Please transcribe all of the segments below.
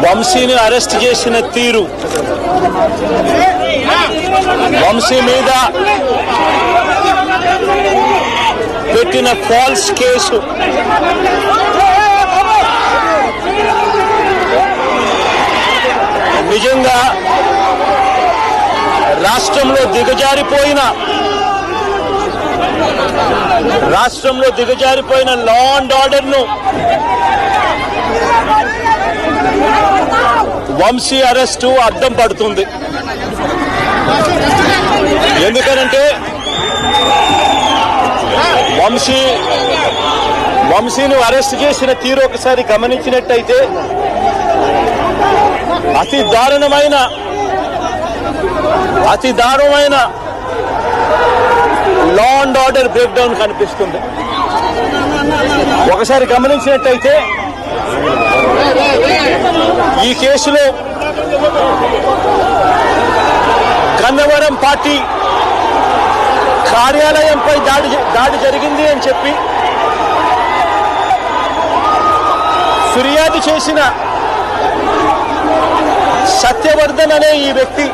వంశీని అరెస్ట్ చేసిన తీరు, వంశీ మీద పెట్టిన ఫాల్స్ కేసు నిజంగా రాష్ట్రంలో దిగజారిపోయిన లా అండ్ ఆర్డర్ను వంశీ అరెస్టు అడ్డం పడుతుంది. ఎందుకనంటే వంశీని అరెస్ట్ చేసిన తీరు ఒకసారి గమనించినట్టయితే అతి దారుణమైన law and order break down కనిపిస్తుంది. ఒకసారి గమనించినట్టయితే ఈ కేసులో గన్నవరం పార్టీ కార్యాలయంపై దాడి జరిగింది అని చెప్పి ఫిర్యాదు చేసిన సత్యవర్ధన్ అనే ఈ వ్యక్తి,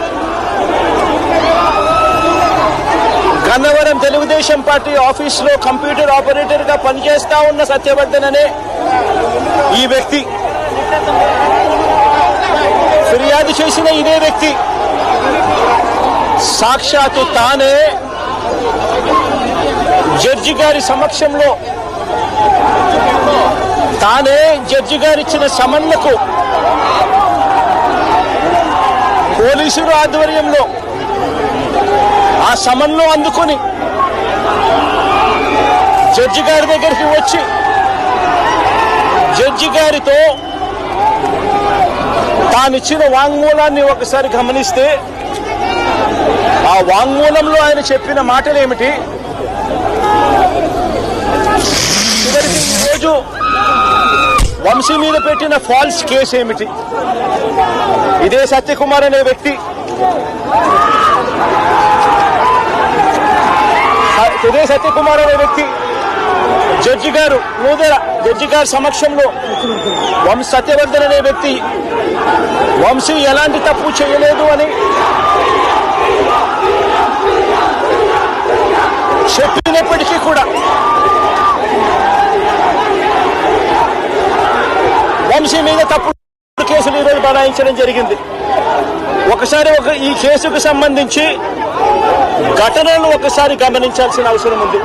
గన్నవరం తెలుగుదేశం పార్టీ ఆఫీసులో కంప్యూటర్ ఆపరేటర్ గా పనిచేస్తా ఉన్న సత్యవర్ధన్ అనే ఈ వ్యక్తి, ఫిర్యాదు చేసిన ఇదే వ్యక్తి సాక్షాత్తు తానే జడ్జి గారి సమక్షంలో జడ్జి గారిచ్చిన సమన్లకు పోలీసుల ఆధ్వర్యంలో ఆ సమన్లు అందుకొని జడ్జి గారి దగ్గరికి వచ్చి జడ్జి గారితో తానిచ్చిన వాంగ్మూలాన్ని ఒకసారి గమనిస్తే ఆ వాంగ్మూలంలో ఆయన చెప్పిన మాటలు ఏమిటి, చివరికి ఈరోజు వంశీ మీద పెట్టిన ఫాల్స్ కేసు ఏమిటి, ఇదే సత్యకుమార్ అనే వ్యక్తి జడ్జి గారు జడ్జి గారి సమక్షంలో సత్యవర్ధన్ అనే వ్యక్తి వంశీ ఎలాంటి తప్పు చేయలేదు అని చెప్పినప్పటికీ కూడా వంశీ మీద తప్పుడు కేసులు ఈరోజు బనాయించడం జరిగింది. ఒకసారి ఈ కేసుకు సంబంధించి ఘటనలను ఒకసారి గమనించాల్సిన అవసరం ఉంది.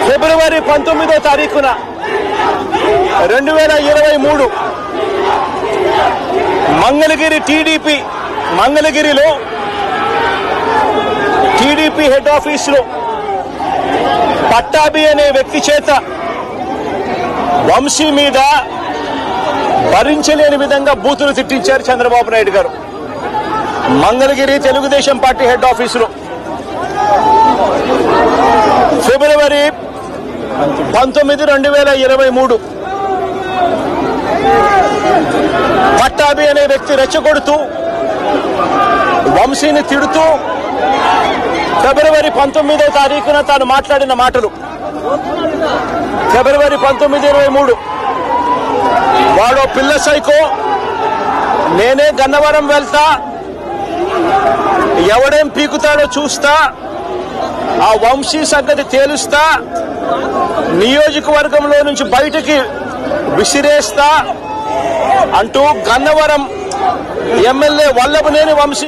ఫిబ్రవరి 19వ తారీఖున 2023 మంగళగిరిలో టీడీపీ హెడ్ ఆఫీసులో పట్టాభి అనే వ్యక్తి చేత వంశీ మీద భరించలేని విధంగా బూతులు తిట్టించారు చంద్రబాబు నాయుడు గారు. మంగళగిరి తెలుగుదేశం పార్టీ హెడ్ ఆఫీసులో ఫిబ్రవరి 19, 2023 పట్టాభి అనే వ్యక్తి రెచ్చగొడుతూ వంశీని తిడుతూ ఫిబ్రవరి 19వ తారీఖున తాను మాట్లాడిన మాటలు, ఫిబ్రవరి 19, 23 వాడో పిల్ల సైకో, నేనే గన్నవరం వెళ్తా, ఎవడేం పీకుతాడో చూస్తా, ఆ వంశీ సంగతి తేలుస్తా, నియోజకవర్గంలో నుంచి బయటికి విసిరేస్తా అంటూ గన్నవరం ఎమ్మెల్యే వల్లభనేని వంశీ